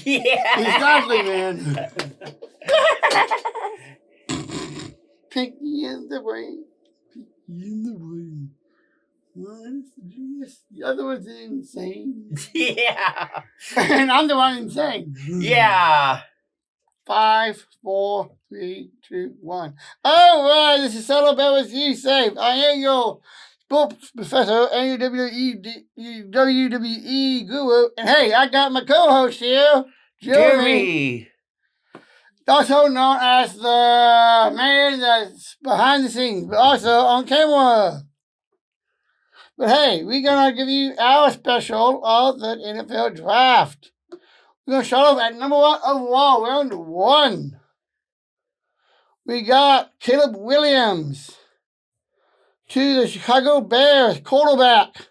Yeah. Exactly, man. Pinky in the brain. Pinky in the brain. One's the genius, the other one's insane. Yeah. And I'm the one insane. Yeah. 5, 4, 3, 2, 1. All right, this is Sadler with USAFE. I am your sports professor and your WWE guru. And hey, I got my co-host here, Jeremy. Also known as the man that's behind the scenes, but also on camera. But hey, we're going to give you our special of the NFL Draft. We're going to start off at number 1 overall, round 1. We got Caleb Williams to the Chicago Bears, quarterback.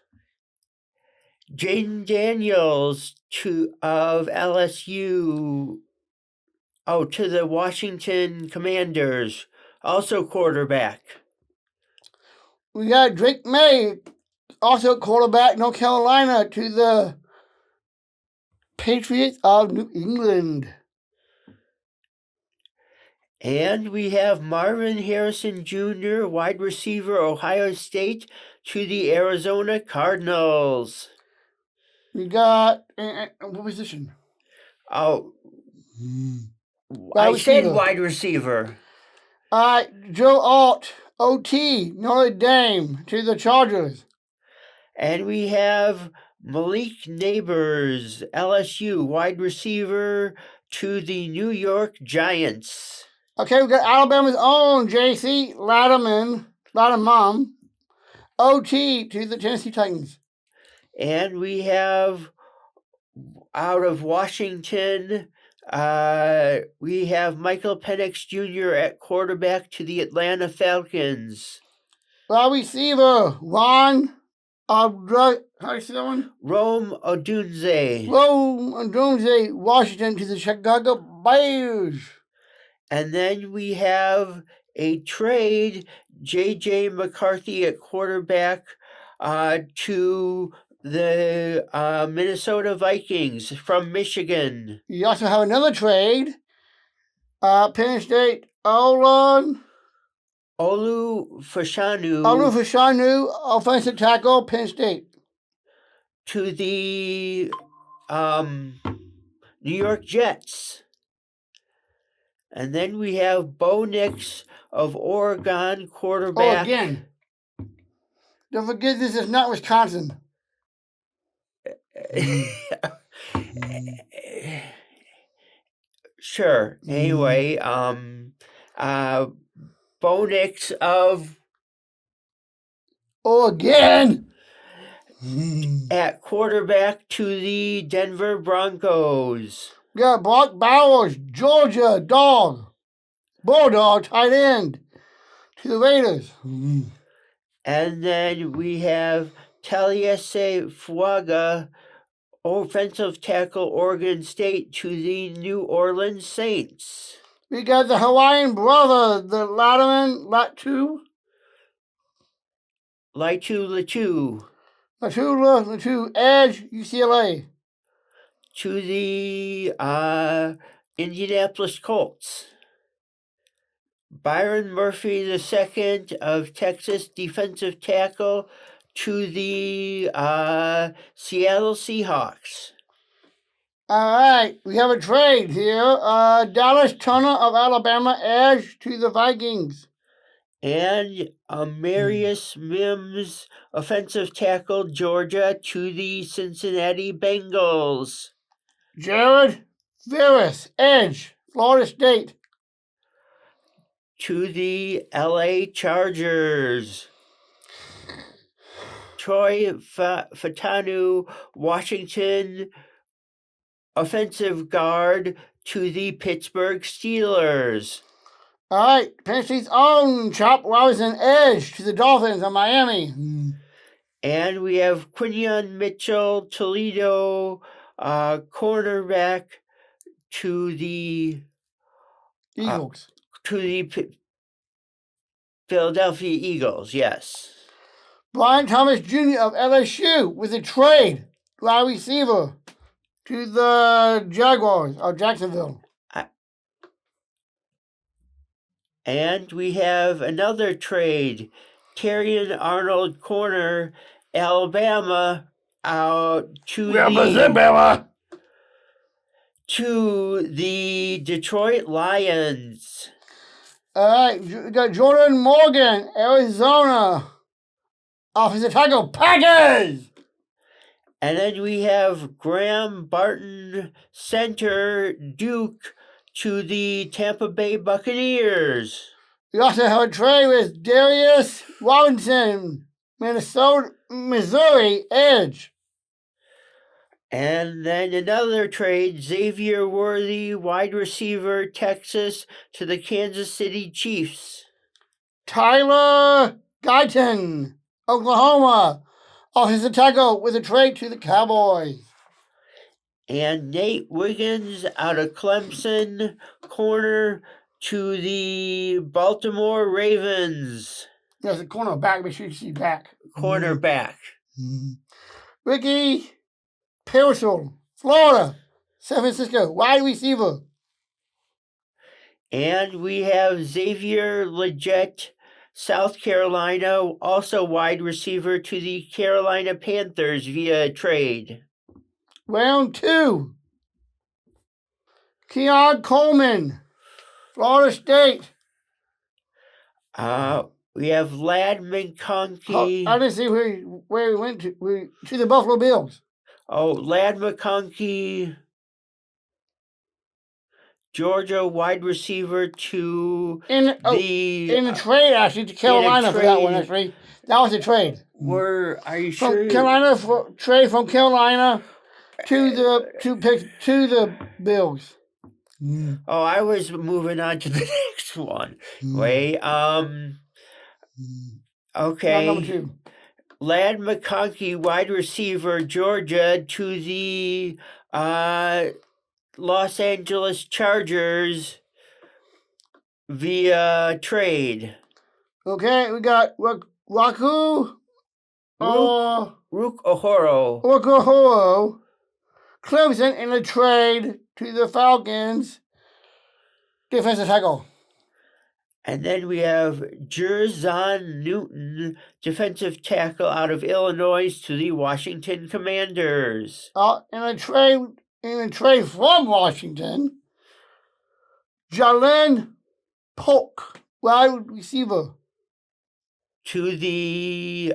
Jaden Daniels of LSU. Oh, to the Washington Commanders, also quarterback. We got Drake May, also quarterback, North Carolina, to the Patriots of New England. And we have Marvin Harrison Jr., wide receiver, Ohio State, to the Arizona Cardinals. We got, what position? Oh, I said wide receiver. Joe Alt, OT, Notre Dame, to the Chargers. And we have Malik Neighbors, LSU, wide receiver, to the New York Giants. Okay, we got Alabama's own J.C. Lattimore, OT, to the Tennessee Titans. And we have, out of Washington, we have Michael Penix Jr. at quarterback to the Atlanta Falcons. Wide receiver, Ron how do you say that one? Rome Odunze, Washington, to the Chicago Bears. And then we have a trade, J.J. McCarthy at quarterback to the Minnesota Vikings from Michigan. You also have another trade, Penn State, Olu Fashanu, offensive tackle, Penn State. To the New York Jets. And then we have Bo Nix of Oregon, quarterback. Oh, again. Don't forget, this is not Wisconsin. Sure. Anyway, Bo Nix of Oregon at quarterback to the Denver Broncos. We got Brock Bowers, Georgia, Bulldog, tight end, to the Raiders. And then we have Taliesin Fuaga, offensive tackle, Oregon State, to the New Orleans Saints. We got the Hawaiian brother, the Latu, Edge, UCLA. To the Indianapolis Colts. Byron Murphy II of Texas, defensive tackle, to the Seattle Seahawks. All right, we have a trade here. Dallas Turner of Alabama, Edge, to the Vikings. And Marius Mims, offensive tackle, Georgia, to the Cincinnati Bengals. Jared Ferris, Edge, Florida State. To the LA Chargers. Troy Fatanu, Washington, offensive guard, to the Pittsburgh Steelers. All right, Penn State's own Chop Robinson, Edge, to the Dolphins of Miami. And we have Quinion Mitchell, Toledo, cornerback, to the Eagles. To the Philadelphia Eagles, yes. Brian Thomas Jr. of LSU with a trade, wide receiver. to the Jaguars of Jacksonville. And we have another trade. Terrion Arnold corner, Alabama, out to the Detroit Lions. All right, we got Jordan Morgan, Arizona, offensive tackle, Packers. And then we have Graham Barton, center, Duke, to the Tampa Bay Buccaneers. We also have a trade with Darius Robinson, Missouri, edge. And then another trade, Xavier Worthy, wide receiver, Texas, to the Kansas City Chiefs. Tyler Guyton, Oklahoma, offensive tackle with a trade to the Cowboys. And Nate Wiggins out of Clemson, corner, to the Baltimore Ravens. There's a cornerback. Make sure you see back. Cornerback. Ricky Pearsall, Florida, San Francisco, wide receiver. And we have Xavier Legette, South Carolina, also wide receiver, to the Carolina Panthers via trade. Round 2. Keon Coleman, Florida State. We have Lad McConkey. I didn't see where he went to. To the Buffalo Bills. Oh, Lad McConkey, Georgia wide receiver, to in the trade, actually, to Carolina for that one, actually. That was a trade. Are you sure? Carolina, trade from Carolina to the Bills. Oh, I was moving on to the next one. Wait, okay. Number 2. Lad McConkey, wide receiver, Georgia, to the Los Angeles Chargers via trade. Okay, we got Rook Ohoro, Clemson in a trade to the Falcons, defensive tackle. And then we have Jerzon Newton, defensive tackle out of Illinois, to the Washington Commanders. In a trade from Washington, Jalen Polk, wide receiver, to the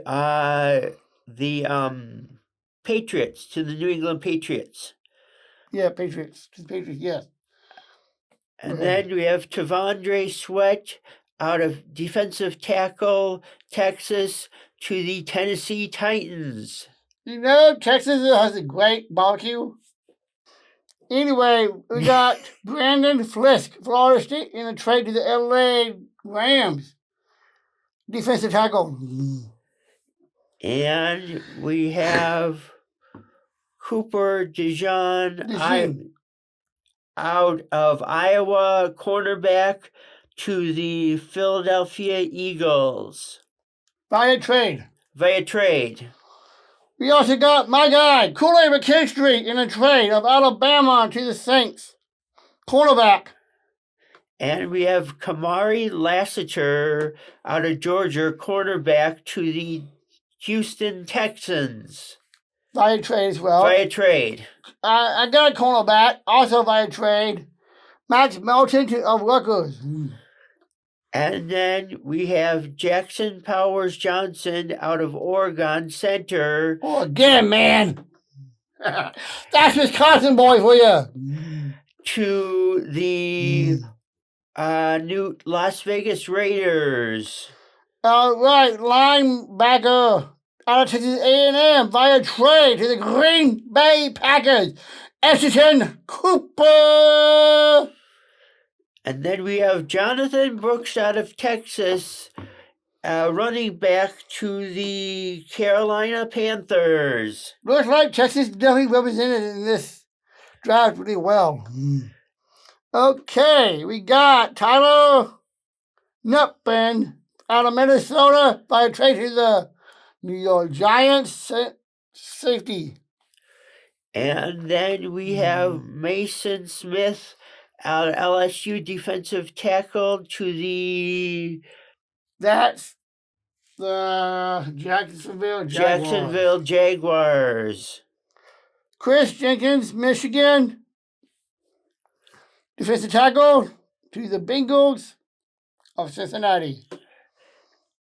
Patriots, to the New England Patriots. Yeah, Patriots. To the Patriots, yes. And then we have Tavondre Sweat out of defensive tackle, Texas, to the Tennessee Titans. You know, Texas has a great barbecue. Anyway, we got Brandon Flisk, Florida State, in a trade to the LA Rams, defensive tackle. And we have Cooper DeJean out of Iowa, cornerback, to the Philadelphia Eagles. Via trade. We also got my guy, Kool-Aid McKinstry, in a trade of Alabama to the Saints, cornerback. And we have Kamari Lassiter out of Georgia, cornerback, to the Houston Texans. Via trade as well. Via trade. I got a cornerback, also via trade. Max Melton of Rutgers. And then we have Jackson Powers Johnson out of Oregon, center. Oregon, man. That's Wisconsin boy for you. To the new Las Vegas Raiders. All right, linebacker out of Texas A&M via trade to the Green Bay Packers, Ashton Cooper. And then we have Jonathan Brooks out of Texas, running back, to the Carolina Panthers. Looks like Texas definitely represented in this draft really well. Okay, we got Tyler Nutman out of Minnesota by trade to the New York Giants, safety. And then we have Mason Smith out of LSU defensive tackle to the That's the Jacksonville Jaguars. Chris Jenkins, Michigan, defensive tackle to the Bengals of Cincinnati.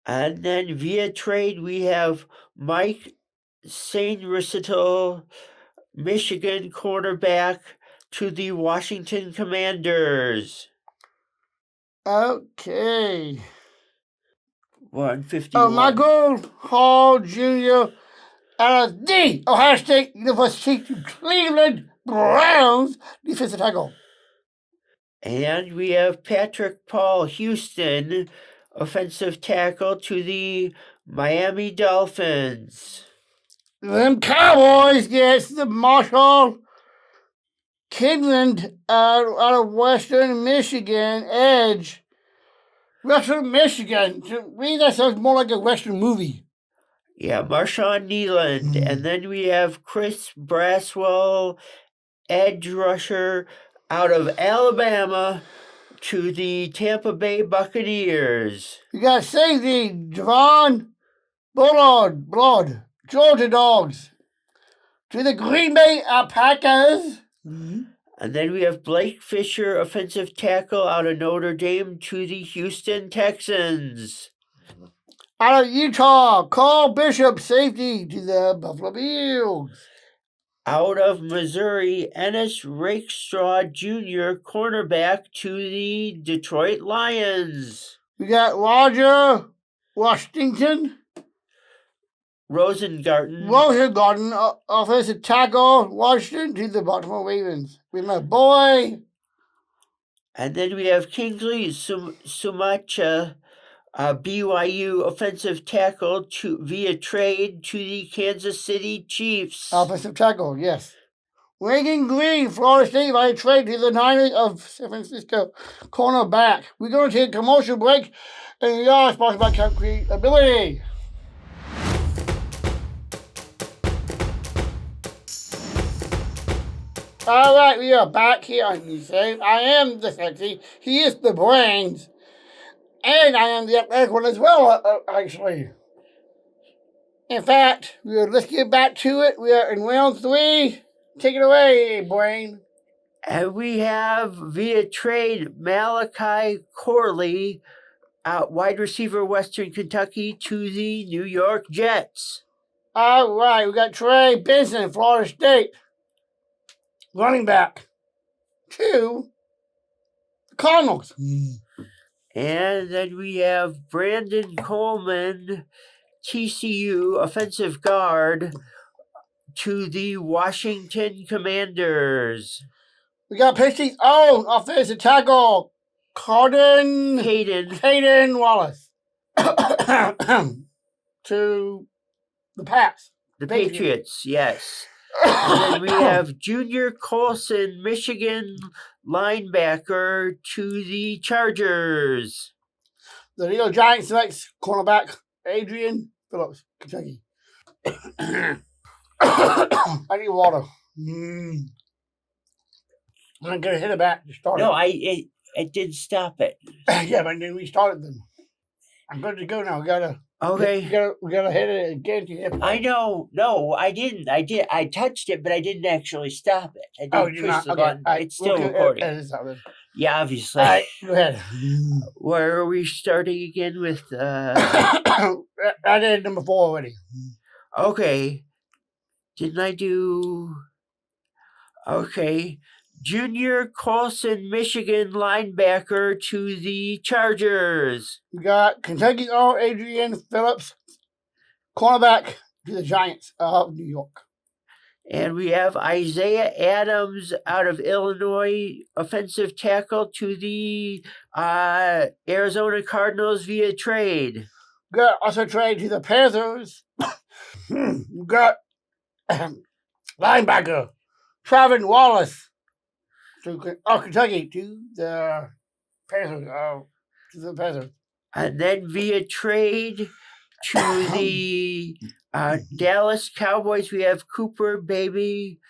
And then via trade, we have Mike St. Recital, Michigan cornerback to the Washington Commanders. Okay. 151. Michael Hall Jr. out of the Ohio State University to Cleveland Browns defensive tackle. And we have Patrick Paul Houston, offensive tackle to the Miami Dolphins. Them Cowboys gets the Marshall Kidland out of Western Michigan edge. Western Michigan. To me, that sounds more like a Western movie. Yeah, Marshawn Nealand. And then we have Chris Braswell, edge rusher out of Alabama to the Tampa Bay Buccaneers. You got safety, Javon Bullard, Georgia Dogs, to the Green Bay Alpacas. And then we have Blake Fisher, offensive tackle out of Notre Dame to the Houston Texans. Out of Utah, Carl Bishop, safety to the Buffalo Bills. Out of Missouri, Ennis Rakestraw Jr., cornerback to the Detroit Lions. We got Roger Washington. Rosengarten, offensive tackle, Washington to the Baltimore Ravens. With my boy. And then we have Kingsley Sumacha, BYU offensive tackle via trade to the Kansas City Chiefs. Offensive tackle, yes. Reagan Green, Florida State, via trade to the Niners of San Francisco, cornerback. We're going to take a commercial break, and we are sponsored by Concrete Ability. All right, we are back here on USAFE. I am the sexy. He is the brains. And I am the athletic one as well, actually. In fact, let's get back to it. We are in round 3. Take it away, brain. And we have, via trade, Malachi Corley, wide receiver, Western Kentucky, to the New York Jets. All right, we got Trey Benson, Florida State, running back, to the Cardinals. And then we have Brandon Coleman, TCU, offensive guard, to the Washington Commanders. We got Pittsburgh's own offensive tackle, Caden Wallace, to the Pats. The Patriots, yes. And then we have Junior Colson, Michigan linebacker, to the Chargers. The New York Giants selects cornerback Adrian Phillips, Kentucky. I need water. I'm going to hit it back to start No, it did stop it. Yeah, but then we started them. I'm good to go now. We gotta hit it again. I know. No, I didn't. I touched it, but I didn't actually stop it. I didn't push the button. It's still recording. Yeah, obviously. All right, go ahead. Where are we starting again with? I did number 4 already. Okay. Didn't I do? Okay. Junior Colson, Michigan linebacker, to the Chargers. We got Kentucky's own Adrian Phillips, cornerback, to the Giants of New York. And we have Isaiah Adams out of Illinois, offensive tackle, to the Arizona Cardinals via trade. We got also trade to the Panthers. We got linebacker Travin Wallace to Kentucky to the Panthers. And then via trade to the Dallas Cowboys, we have Cooper Baby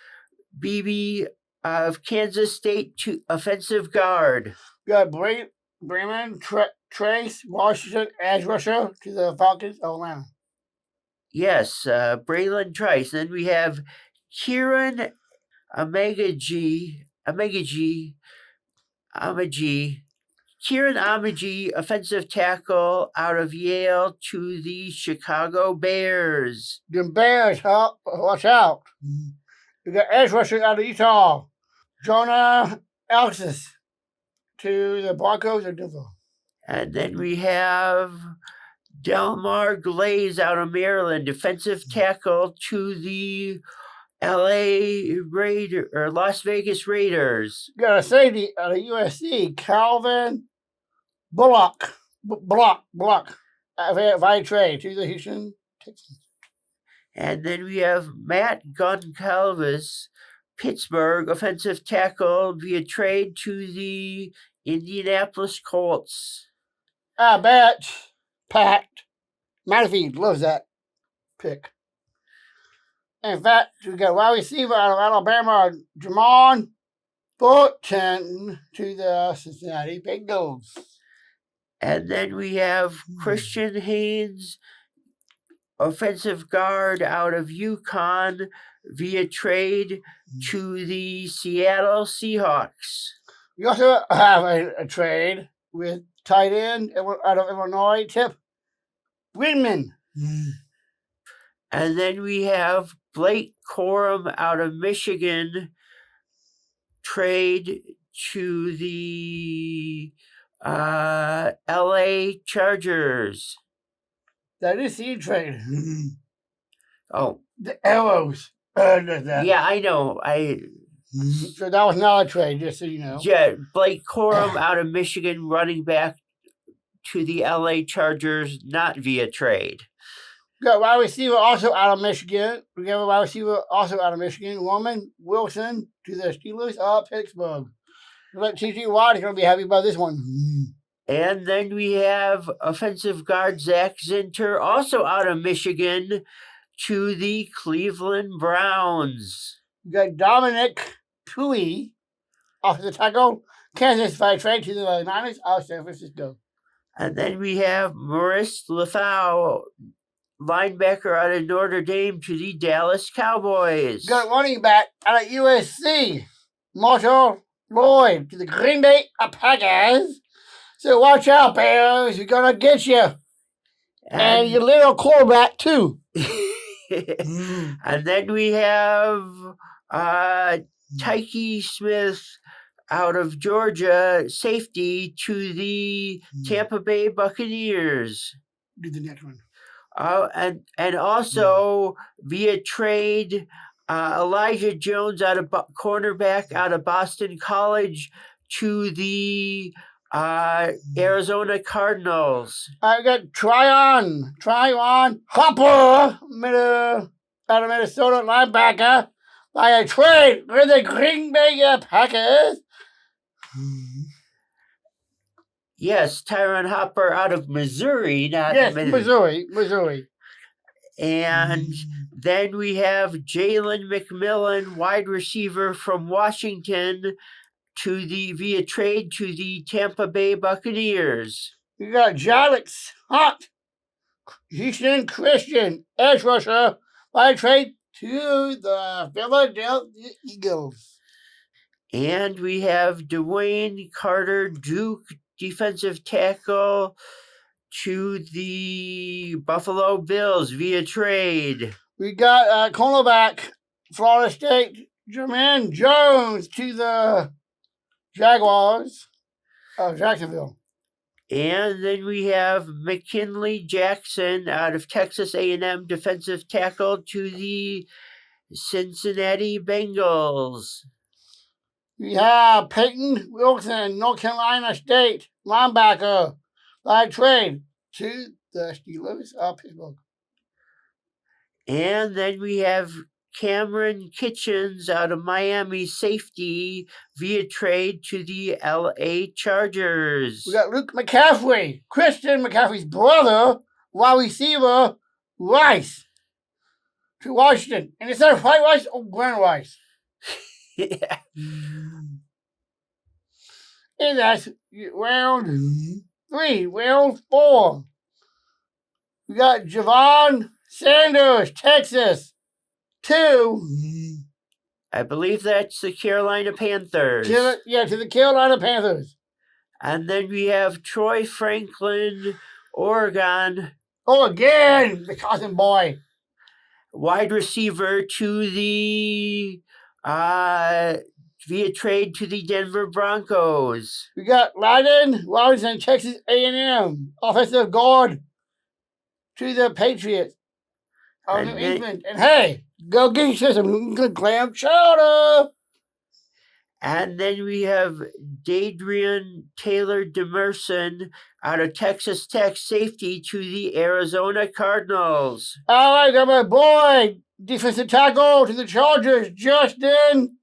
Beebe of Kansas State to offensive guard. We got Bremen Trace Washington edge rusher to the Falcons of Atlanta. Yes, Braylon Trice. Then we have Kieran Amaji, Kieran Amaji, offensive tackle out of Yale to the Chicago Bears. The Bears, watch out. We got edge rusher out of Utah, Jonah Alexis to the Broncos of Denver. And then we have Delmar Glaze out of Maryland, defensive tackle to the Las Vegas Raiders. We got a safety out of USC, Calvin Bullock, via trade to the Houston Texans. And then we have Matt Goncalves, Pittsburgh, offensive tackle via trade to the Indianapolis Colts. I bet Pat McAfee loves that pick. In fact, we got wide receiver out of Alabama, Jamon Thornton to the Cincinnati Bengals. And then we have Christian Haynes, offensive guard out of UConn via trade to the Seattle Seahawks. We also have a trade with tight end out of Illinois, Tip Winman. And then we have Blake Corum out of Michigan, trade to the LA Chargers. That is the trade. Oh. The arrows. Yeah, I know. So that was not a trade, just so you know. Yeah, Blake Corum out of Michigan, running back to the LA Chargers, not via trade. We got a wide receiver also out of Michigan. Roman Wilson to the Steelers of Pittsburgh. T.J. Watt is going to be happy about this one. And then we have offensive guard Zach Zinter, also out of Michigan, to the Cleveland Browns. We got Dominic Pui, offensive tackle, Kansas by trade to the Niners out of San Francisco. And then we have Maurice Lethau, linebacker out of Notre Dame, to the Dallas Cowboys. We got running back out of USC, Marshall Lloyd to the Green Bay Packers. So watch out, Bears. We're going to get you. And your little quarterback, too. And then we have Tyke Smith out of Georgia, safety to the Tampa Bay Buccaneers. Do the next one. And also via trade, Elijah Jones cornerback out of Boston College to the Arizona Cardinals. I got Tryon Hopper, out of Minnesota linebacker, by a trade with the Green Bay Packers. Yes, Tyron Hopper out of Missouri, Missouri. And then we have Jalen McMillan, wide receiver from Washington, via trade to the Tampa Bay Buccaneers. We got Jalix Hunt, Houston Christian, edge rusher, by trade to the Philadelphia Eagles. And we have Dwayne Carter Duke, defensive tackle, to the Buffalo Bills via trade. We got cornerback, Florida State, Jermaine Jones to the Jaguars of Jacksonville. And then we have McKinley Jackson out of Texas A&M, defensive tackle, to the Cincinnati Bengals. We have Peyton Wilson, North Carolina State, linebacker, by trade to the Steelers of Pittsburgh. And then we have Cameron Kitchens out of Miami, safety, via trade to the LA Chargers. We got Luke McCaffrey, Christian McCaffrey's brother, wide receiver, Rice, to Washington. And it's not white rice or brown rice. Yeah. And that's round 3. Round 4. We got Javon Sanders, Texas. 2. I believe that's the Carolina Panthers. To the Carolina Panthers. And then we have Troy Franklin, Oregon. Oh, again, the cousin boy. Wide receiver to the via trade to the Denver Broncos. We got Lyden Robinson, Texas A&M, offensive guard to the Patriots of New England. And hey, go get yourself some New England clam chowder. And then we have Dadrian Taylor Demerson out of Texas Tech, safety to the Arizona Cardinals. All right, got my boy, defensive tackle to the Chargers, Justin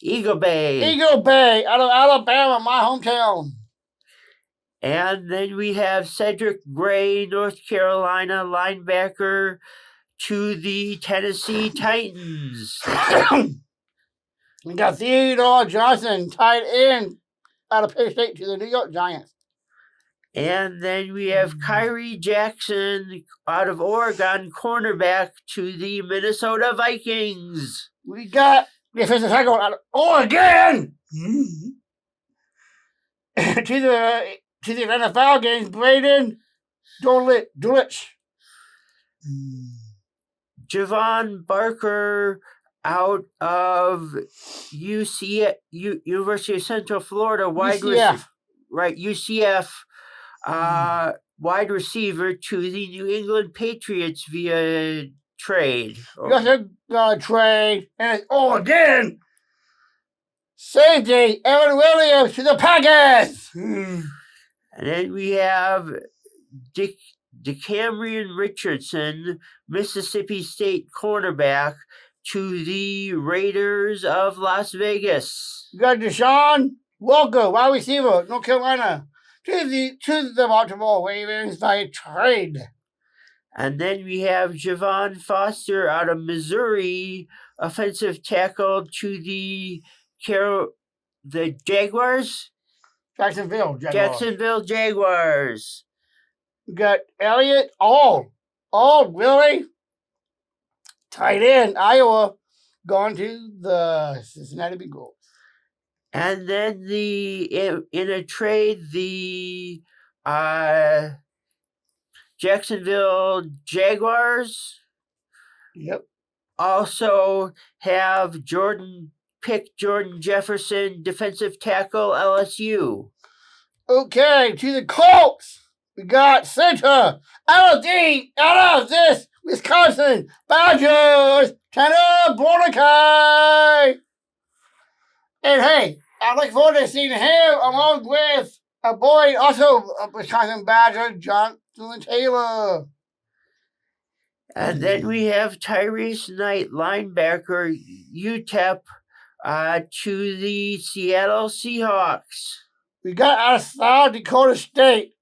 Eagle Bay out of Alabama, my hometown. And then we have Cedric Gray, North Carolina linebacker to the Tennessee Titans. We got Theodore Johnson, tight end out of Penn State to the New York Giants. And then we have Kyrie Jackson out of Oregon, cornerback to the Minnesota Vikings. We got defensive tackle out of Oregon to the NFL games, Braden Dulwich. Javon Barker out of University of Central Florida, UCF, wide receiver to the New England Patriots via trade. Trade. And again, safety, Evan Williams to the Packers. And then we have DeCamerion Richardson, Mississippi State cornerback to the Raiders of Las Vegas. We got Deshaun Walker, wide receiver, North Carolina, to the Baltimore Ravens by trade. And then we have Javon Foster out of Missouri, offensive tackle to the Jaguars? Jacksonville Jaguars. We got Elliot Really? Tight end, Iowa, gone to the Cincinnati Bengals. And then in a trade, the Jacksonville Jaguars. Yep. Also have Jordan Jefferson, defensive tackle, LSU. Okay, to the Colts. We got center out of this Wisconsin Badgers, Tanner Bornicai. And hey, I look forward to seeing him along with a boy, also a Wisconsin Badger, Jonathan Taylor. And then we have Tyrese Knight, linebacker, UTEP, to the Seattle Seahawks. We got out of South Dakota State,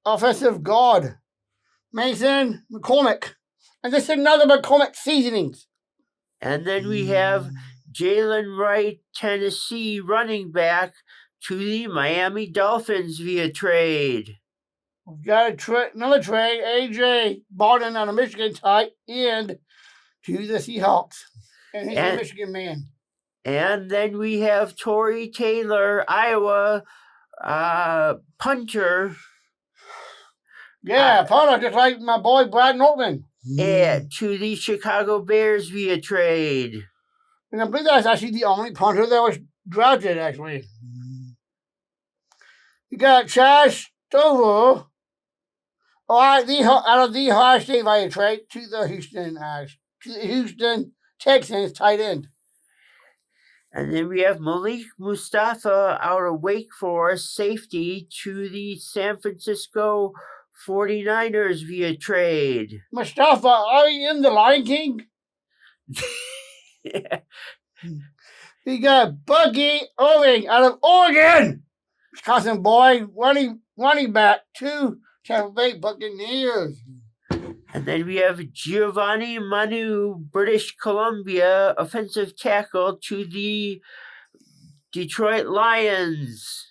offensive guard, Mason McCormick. And this is another McCormick seasonings. And then we have Jalen Wright, Tennessee running back to the Miami Dolphins via trade. We've got another trade, A.J. Barton out of Michigan, tight end to the Seahawks. And he's a Michigan man. And then we have Torrey Taylor, Iowa, punter. Yeah, punter, just like my boy Brad Nortman. To the Chicago Bears via trade. And I believe that's actually the only punter that was drafted, actually. You got Chaz Stover, out of the Ohio State via trade to the Houston Texans tight end. And then we have Malik Mustafa out of Wake Forest, safety to the San Francisco 49ers via trade. Mustafa, are you in the Lion King? Yeah. We got Buggy Irving out of Oregon, Wisconsin boy, running back to Tampa Bay Buccaneers. And then we have Giovanni Manu, British Columbia, offensive tackle to the Detroit Lions.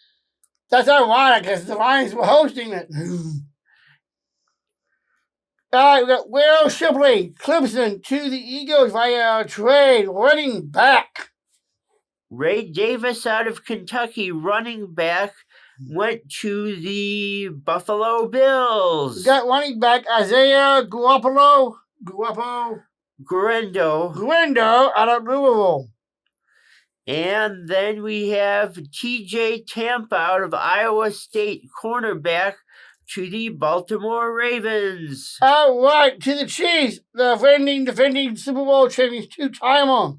That's ironic because the Lions were hosting it. All right, we got Will Shipley, Clemson to the Eagles via trade, running back. Ray Davis out of Kentucky, running back, went to the Buffalo Bills. We got running back Isaiah Guerendo out of Louisville. And then we have TJ Tampa out of Iowa State, cornerback, to the Baltimore Ravens. All right, to the Chiefs, the defending Super Bowl champions, two-timer.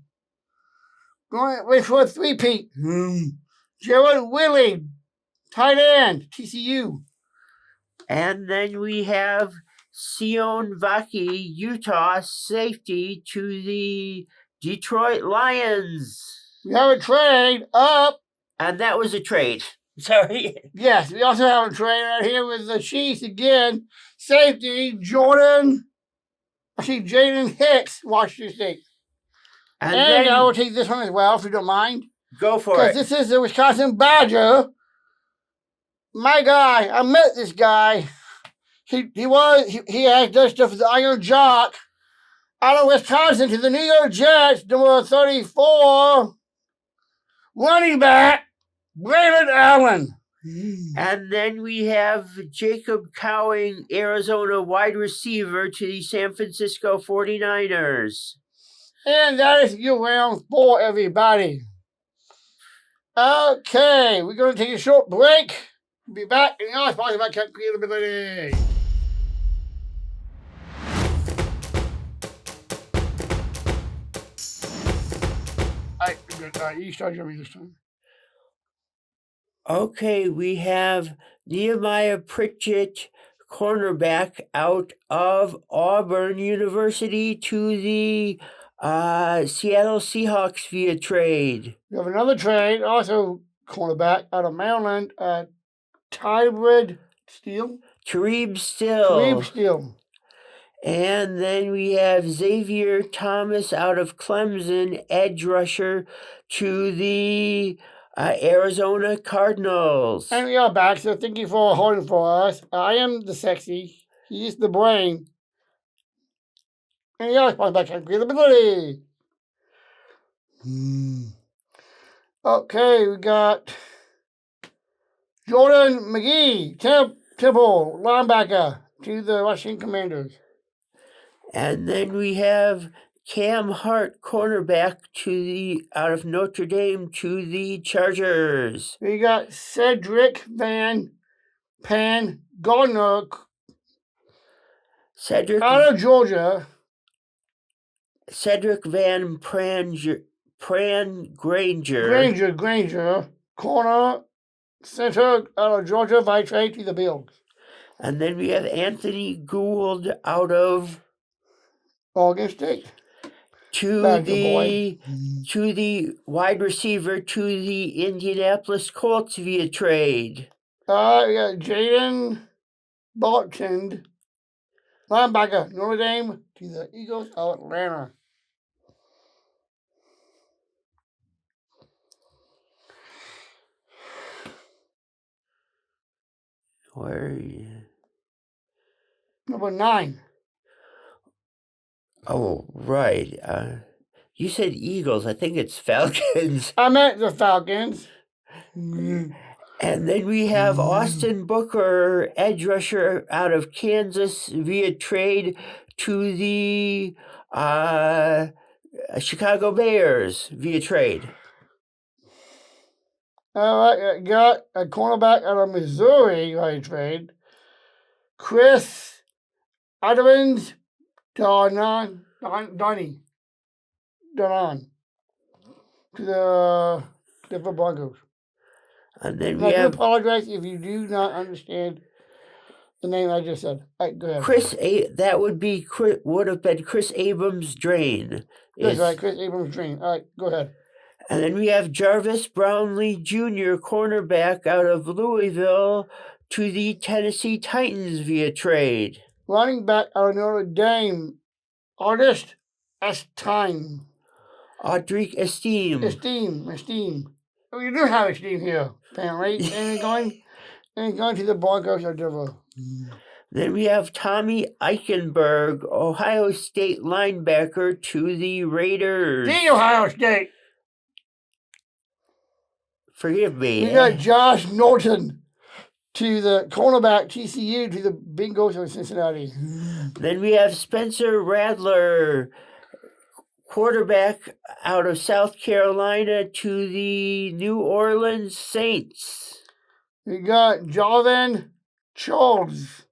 Going for a three-peat. Jared Willie, tight end, TCU. And then we have Sion Vaki, Utah, safety, to the Detroit Lions. We have a trade up. And that was a trade. Sorry. Yes, we also have a trade right here with the Chiefs again. Safety, Jaden Hicks, Washington State. And then, I will take this one as well, if you don't mind. Go for it. Because this is the Wisconsin Badger. My guy, I met this guy. He had done stuff with the Iron Jock out of Wisconsin to the New York Jets, number 34. Running back, Braylon Allen. And then we have Jacob Cowing, Arizona wide receiver, to the San Francisco 49ers. And that is your round 4, everybody. Okay, we're going to take a short break. We'll be back in the talking about creativity. You start your this time. Okay, we have Nehemiah Pritchett, cornerback, out of Auburn University, to the Seattle Seahawks via trade. We have another trade, also cornerback out of Maryland, Tyreeb Steele. And then we have Xavier Thomas out of Clemson, edge rusher, to the Arizona Cardinals. And we are back, so thank you for holding for us. I am the sexy. He's the brain. And we are sponsored by Creativity. Okay, we got Jordan McGee, Temple, linebacker, to the Washington Commanders. And then we have Cam Hart, cornerback, out of Notre Dame, to the Chargers. We got Cedric Van Gardner out of Georgia. Cedric Van Granger, corner, center out of Georgia, by trade to the Bills. And then we have Anthony Gould out of Oregon State. To the wide receiver, to the Indianapolis Colts via trade. We got Jaden Barton, linebacker, Notre Dame, to the Eagles of Atlanta. Where are you? Number 9. Oh, right. You said Eagles. I think it's Falcons. I meant the Falcons. And then we have Austin Booker, edge rusher, out of Kansas via trade, to the Chicago Bears via trade. All right, I got a cornerback out of Missouri via trade. Chris Adams Donan to the Denver Broncos. And then I apologize if you do not understand the name I just said. All right, go ahead. would have been Chris Abrams Drain. That's right, Chris Abrams Drain. All right, go ahead. And then we have Jarvis Brownlee Jr., cornerback, out of Louisville, to the Tennessee Titans via trade. running back out of Notre Dame, Artist Esteem. Audric Esteem. Esteem. We do have Esteem here, apparently. And going to the Broncos or Denver. Then we have Tommy Eichenberg, Ohio State linebacker, to the Raiders. The Ohio State. Forgive me. We got Josh Norton to the cornerback, TCU, to the Bengals of Cincinnati. Then we have Spencer Rattler, quarterback out of South Carolina, to the New Orleans Saints. We got Jalvin Charles.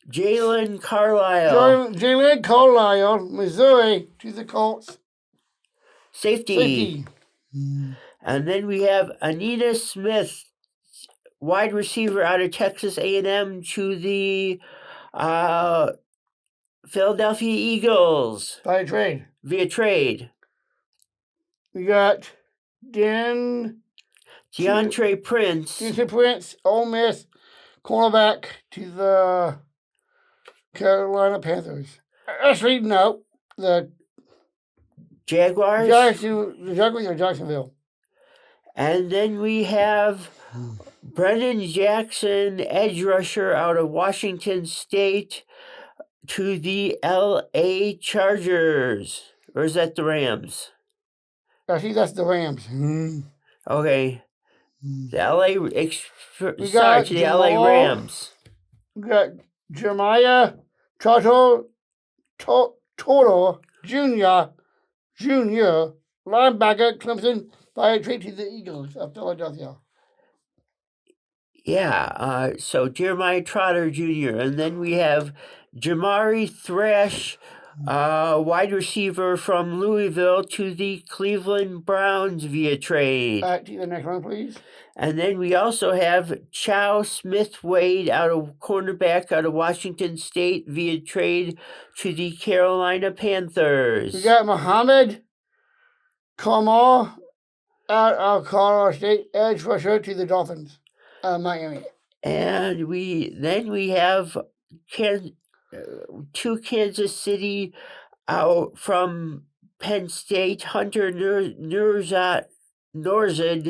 Jalen Carlisle, Missouri, to the Colts. Safety. And then we have Anita Smith, wide receiver out of Texas A&M, to the Philadelphia Eagles. Via trade. We got DeAndre Prince, Ole Miss, cornerback, to the Carolina Panthers. Let's read out the Jaguars. The Jaguars or Jacksonville. And then we have Brennan Jackson, edge rusher out of Washington State, to the LA Chargers. Or is that the Rams? I think that's the Rams. Okay. The LA Rams. We got Jeremiah Toto Jr., linebacker, Clemson, by trade to the Eagles of Philadelphia. Yeah, so Jeremiah Trotter Jr. And then we have Jamari Thrash, wide receiver from Louisville, to the Cleveland Browns via trade. To the next one, please. And then we also have Chow Smith-Wade, cornerback out of Washington State, via trade to the Carolina Panthers. We got Muhammad Kamal out of Colorado State, edge rusher, to the Dolphins, Miami. And we have to Kansas City out from Penn State, Hunter Norzad,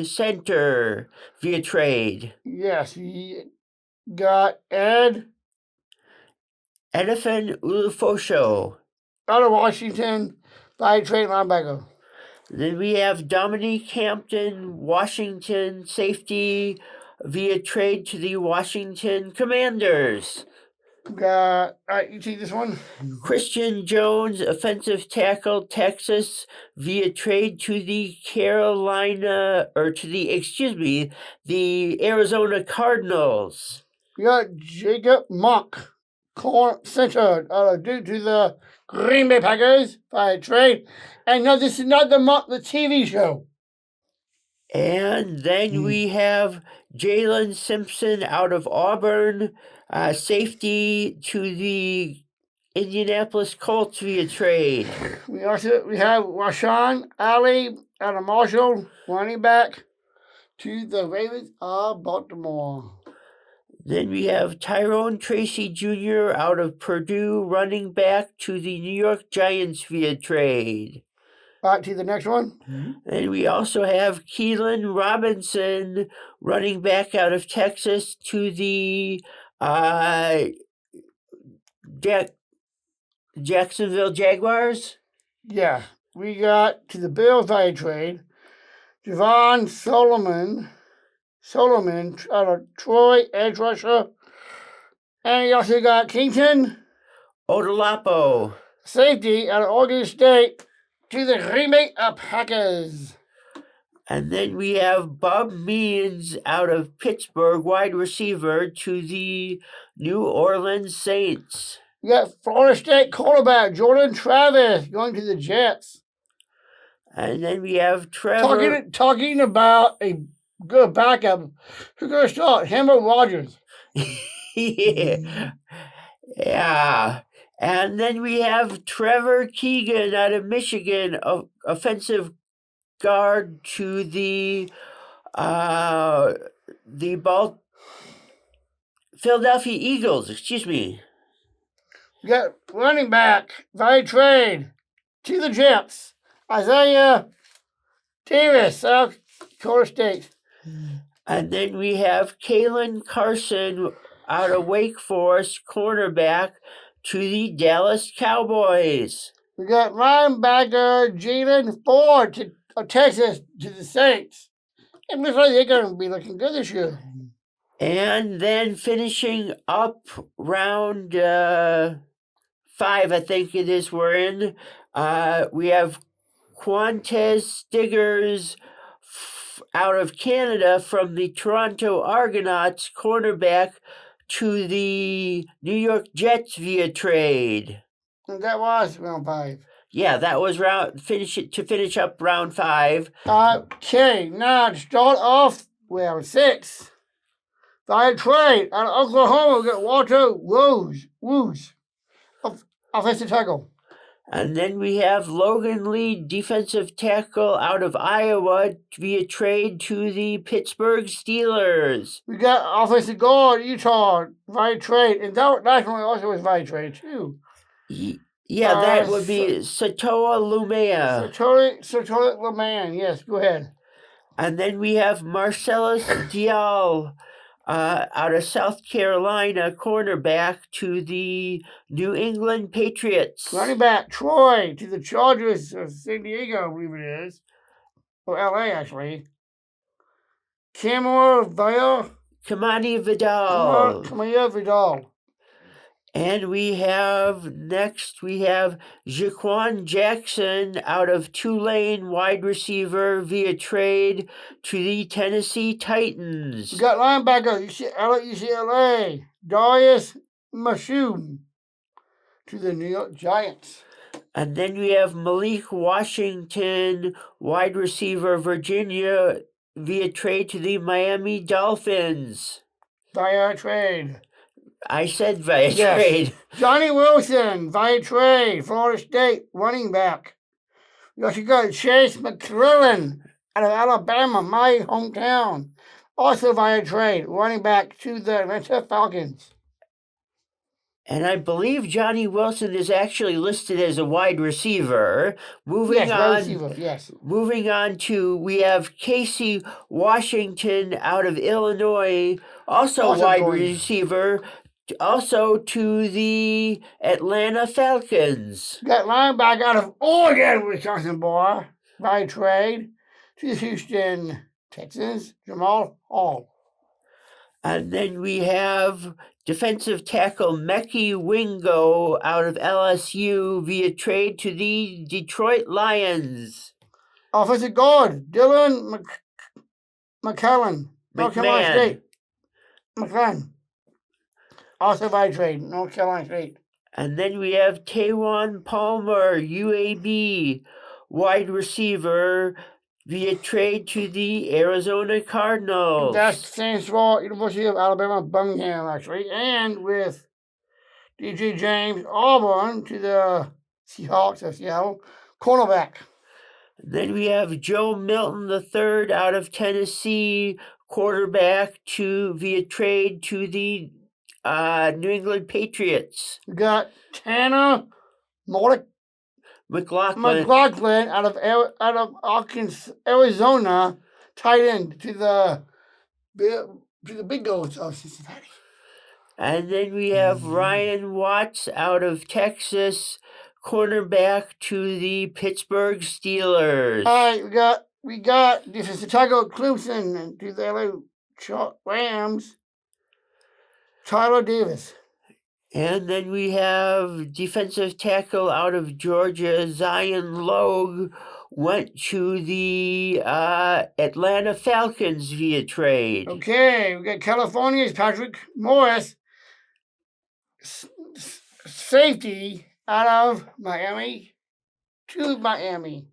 center, via trade. Yes, we got Edifin Ulufosho out of Washington, by trade, linebacker. Then we have Dominique Hampton, Washington safety, via trade to the Washington Commanders. You take this one. Christian Jones, offensive tackle, Texas, via trade to the the Arizona Cardinals. We got Jacob Monk, center, due to the Green Bay Packers by trade. And no, this is not the Monk, the TV show. And then we have Jalen Simpson out of Auburn, safety, to the Indianapolis Colts via trade. We have Rashawn Ali out of Marshall, running back, to the Ravens of Baltimore. Then we have Tyrone Tracy Jr. out of Purdue, running back, to the New York Giants via trade. Back to the next one. And we also have Keelan Robinson, running back out of Texas, to the Jacksonville Jaguars. Yeah. We got to the Bills via trade Javon Solomon out of Troy, edge rusher. And you also got Kington Odolapo, safety out of Oregon State, to the Green Bay Packers. And then we have Bob Means out of Pittsburgh, wide receiver, to the New Orleans Saints. We got Florida State quarterback Jordan Travis going to the Jets. And then we have Trevor. Talking about a good backup. Who's going to start? Him or Rodgers? Yeah. And then we have Trevor Keegan out of Michigan, offensive guard, to the Philadelphia Eagles, excuse me. We got running back via trade to the Jets, Isaiah Davis, South Dakota State. And then we have Kalen Carson out of Wake Forest, cornerback, to the Dallas Cowboys. We got linebacker Jalen Ford of Texas to the Saints. It looks like they're going to be looking good this year. And then finishing up round 5, I think it is, we're in. We have Quantez Stiggers out of Canada from the Toronto Argonauts, cornerback, to the New York Jets via trade. And that was round 5. Yeah, that was finish up round 5. Okay, now to start off round 6. Via trade out of Oklahoma, we got Walter Woos, offensive tackle. And then we have Logan Lee, defensive tackle out of Iowa, via trade to the Pittsburgh Steelers. We got offensive guard Utah via trade, and that one also was via trade too. Yeah, that would be Satoa Lumea. Satoa Lumea, yes, go ahead. And then we have Marcellus Dial out of South Carolina, cornerback, to the New England Patriots. Running back Troy to the Chargers of San Diego, I believe it is. Or LA, actually. Kamani Vidal. And we have Jaquan Jackson out of Tulane, wide receiver, via trade to the Tennessee Titans. We got linebacker UCLA, Darius Mashoon to the New York Giants. And then we have Malik Washington, wide receiver, Virginia, via trade to the Miami Dolphins. Via trade. I said via trade. Johnny Wilson, via trade, Florida State, running back. We also got Chase McClellan out of Alabama, my hometown, also via trade, running back to the Atlanta Falcons. And I believe Johnny Wilson is actually listed as a wide receiver. Moving on to, we have Casey Washington out of Illinois, also wide receiver, also to the Atlanta Falcons. Got linebacker out of Oregon, Wisconsin boy, by trade, to the Houston Texans, Jamal Hall. And then we have defensive tackle Mekhi Wingo out of LSU via trade to the Detroit Lions. Offensive guard Dylan McClellan, North Carolina State. McClellan. Also by trade, North Carolina State. And then we have Taywan Palmer, UAB, wide receiver, via trade to the Arizona Cardinals. That stands for University of Alabama, Birmingham, actually. And with DJ James Auburn to the Seahawks of Seattle, cornerback. Then we have Joe Milton III out of Tennessee, quarterback, via trade to the New England Patriots. We got Tanner McLaughlin out of Arizona, tight end to the Big Goats of Cincinnati. And then we have Ryan Watts out of Texas, cornerback, to the Pittsburgh Steelers. All right, we got defensive tackle Clemson to the LA Rams, Tyler Davis. And then we have defensive tackle out of Georgia, Zion Logue, went to the Atlanta Falcons via trade. Okay, we got California's Patrick Morris, safety out of Miami to Miami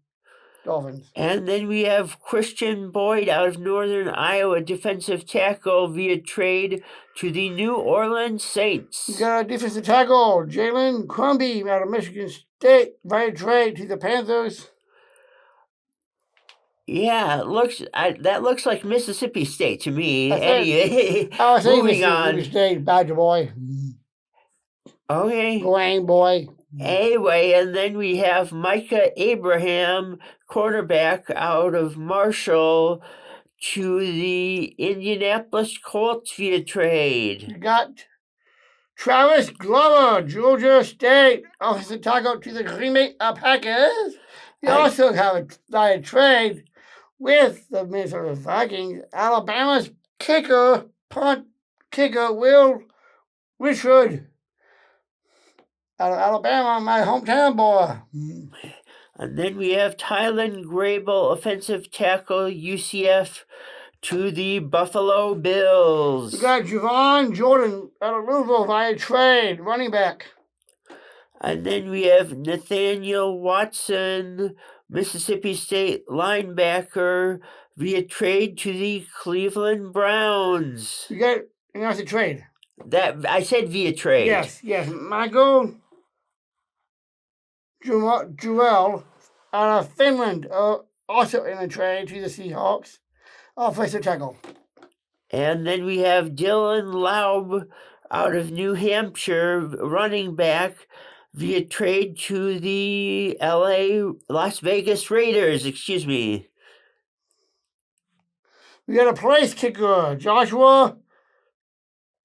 Dolphins. And then we have Christian Boyd out of Northern Iowa, defensive tackle, via trade to the New Orleans Saints. We got a defensive tackle, Jalen Crumby out of Michigan State, via trade to the Panthers. Yeah, that looks like Mississippi State to me. I was saying Moving on. Mississippi State, Badger boy. Okay. Going boy. Anyway, and then we have Micah Abraham, cornerback out of Marshall, to the Indianapolis Colts via trade. You got Travis Glover, Georgia State, offensive tackle to the Green Bay Packers. You also have a trade with the Minnesota Vikings. Alabama's punt kicker, Will Richard, out of Alabama, my hometown boy. And then we have Tylen Grable, offensive tackle, UCF, to the Buffalo Bills. We got Javon Jordan out of Louisville via trade, running back. And then we have Nathaniel Watson, Mississippi State linebacker, via trade to the Cleveland Browns. You got a trade. That I said via trade. Yes. Michael Jewell out of Finland, also in a trade to the Seahawks, offensive tackle. And then we have Dylan Laub out of New Hampshire, running back, via trade to the Las Vegas Raiders, excuse me. We got a place kicker, Joshua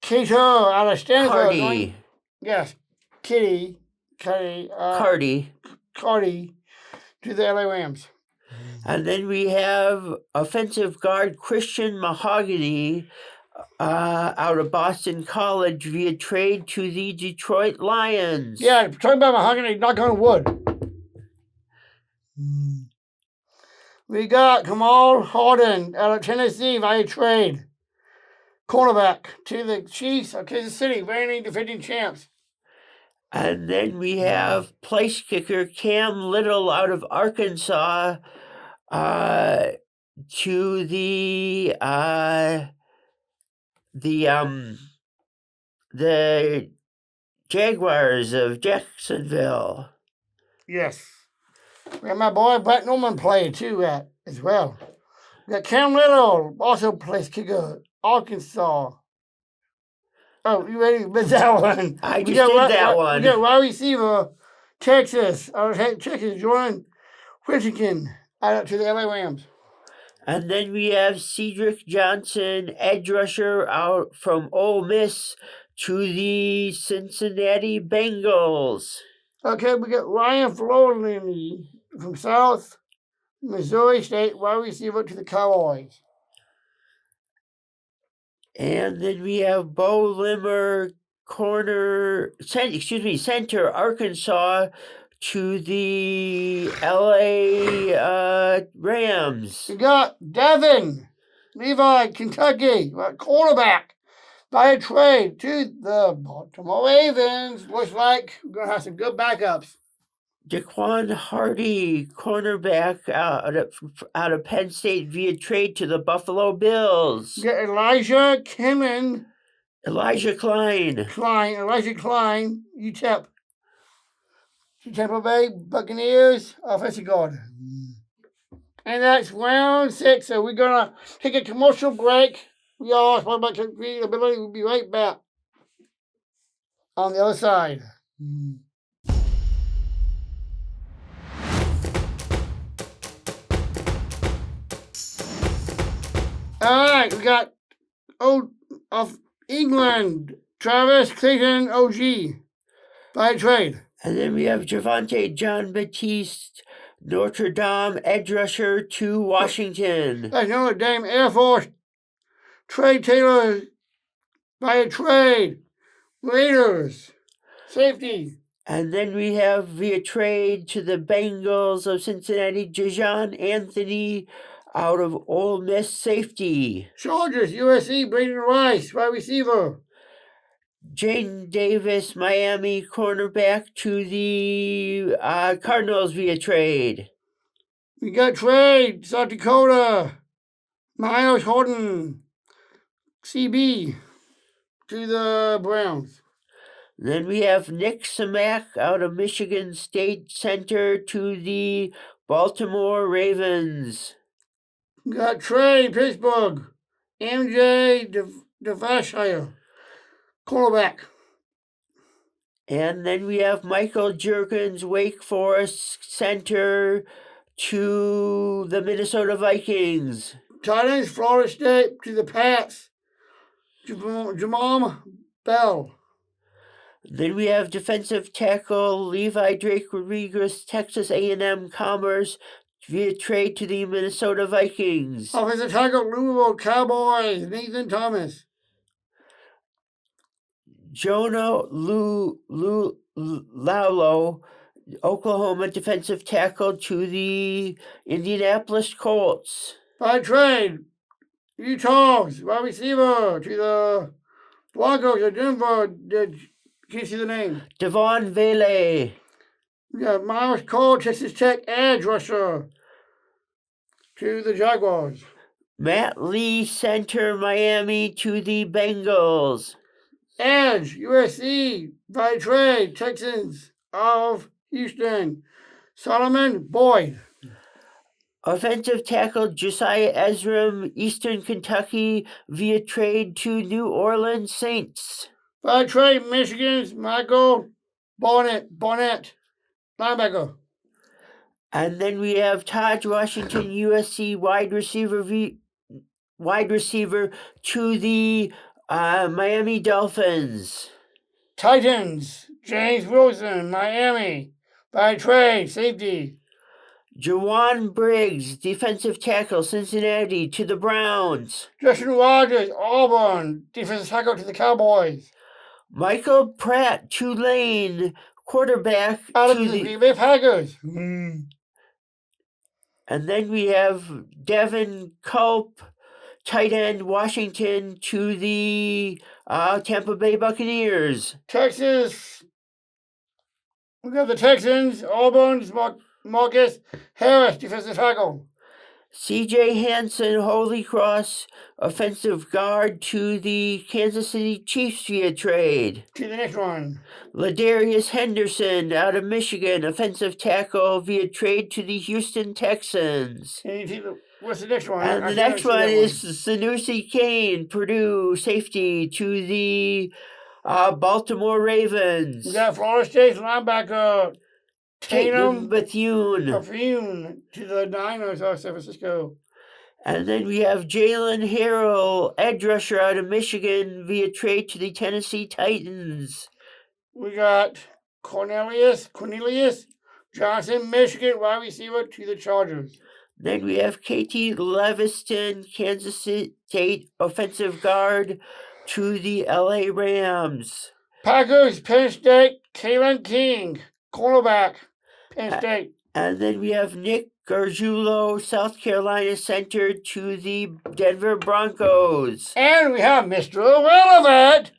Cato out of Stanford. Cardi to the LA Rams. And then we have offensive guard Christian Mahogany out of Boston College via trade to the Detroit Lions. Yeah, talking about Mahogany, knock on wood. We got Kamal Harden out of Tennessee via trade. Cornerback to the Chiefs of Kansas City, reigning defending champs. And then we have place kicker Cam Little out of Arkansas to the Jaguars of Jacksonville. Yes. We got my boy Brett Norman played too as well. We got Cam Little, also place kicker, Arkansas. Oh, you ready with that one? I just did that one. We got wide receiver, Texas, Jordan Whittington, out to the LA Rams. And then we have Cedric Johnson, edge rusher, out from Ole Miss to the Cincinnati Bengals. Okay, we got Ryan Florley from South Missouri State, wide receiver to the Cowboys. And then we have Bo Limmer, center, Arkansas, to the LA Rams. We got Devin Levi, Kentucky, quarterback, by a trade to the Baltimore Ravens. Looks like we're going to have some good backups. Jaquan Hardy, cornerback out of Penn State via trade to the Buffalo Bills. We got Elijah Klein, UTEP. Tampa Bay Buccaneers, offensive guard. And that's round 6. So we're going to take a commercial break. We all talk about ability. We'll be right back on the other side. All right, we got of England, Travis Clayton, OG, by trade. And then we have Javante John Baptiste, Notre Dame edge rusher to Washington. That's Notre Dame Air Force. Trey Taylor by a trade. Raiders, safety. And then we have via trade to the Bengals of Cincinnati, Jajon Anthony out of Ole Miss, safety. Chargers, USC, Braden Rice, wide receiver. Jaden Davis, Miami, cornerback to the Cardinals via trade. We got trade, South Dakota, Miles Horton, CB, to the Browns. Then we have Nick Samak out of Michigan State, center to the Baltimore Ravens. We got Trey, Pittsburgh. MJ, Devashire, cornerback. And then we have Michael Jerkins, Wake Forest center to the Minnesota Vikings. Tight ends, Florida State to the Pats. Jamal Bell. Then we have defensive tackle Levi Drake Rodriguez, Texas A&M Commerce via trade to the Minnesota Vikings. Offensive tackle Louisville Cowboys, Nathan Thomas. Jonah Laulo, Oklahoma defensive tackle to the Indianapolis Colts. By trade, Utah wide receiver to the Broncos of Denver. Can you see the name? Devon Vele. We got Miles Cole, Texas Tech edge rusher to the Jaguars. Matt Lee, center Miami to the Bengals. Edge, USC, by trade, Texans of Houston. Solomon Boyd. Offensive tackle Josiah Ezram, Eastern Kentucky, via trade to New Orleans Saints. By trade, Michigan's Michael Bonnet, linebacker. And then we have Taj Washington, USC wide receiver to the Miami Dolphins. Titans, James Wilson, Miami, by trade, safety. Jawan Briggs, defensive tackle, Cincinnati to the Browns. Justin Rogers, Auburn, defensive tackle to the Cowboys. Michael Pratt, Tulane, quarterback out of to the Green Bay Packers. And then we have Devin Culp, tight end, Washington to the Tampa Bay Buccaneers. Texas, we got the Texans, Auburn's Marcus Harris, defensive tackle. C.J. Hansen, Holy Cross, offensive guard to the Kansas City Chiefs via trade. To the next one. Ladarius Henderson, out of Michigan, offensive tackle via trade to the Houston Texans. What's the next one? And the next one is Sanusi Kane, Purdue, safety to the Baltimore Ravens. We got Florida State's linebacker Tatum Bethune to the Niners of San Francisco. And then we have Jalen Harrell, edge rusher out of Michigan via trade to the Tennessee Titans. We got Cornelius Johnson, Michigan wide receiver to the Chargers. Then we have Katie Leviston, Kansas State offensive guard to the LA Rams. Packers, Penn State, Kalen King, cornerback, Penn State. And then we have Nick Gargiulo, South Carolina center to the Denver Broncos. And we have Mr. Irrelevant,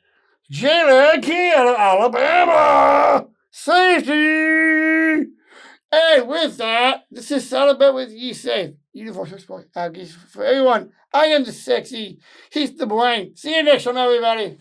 Jalen Key out of Alabama, safety. And with that, this is Sadler with USAFE, Universal Sports Advocacy for everyone. I am the sexy, he's the brain. See you next time, everybody.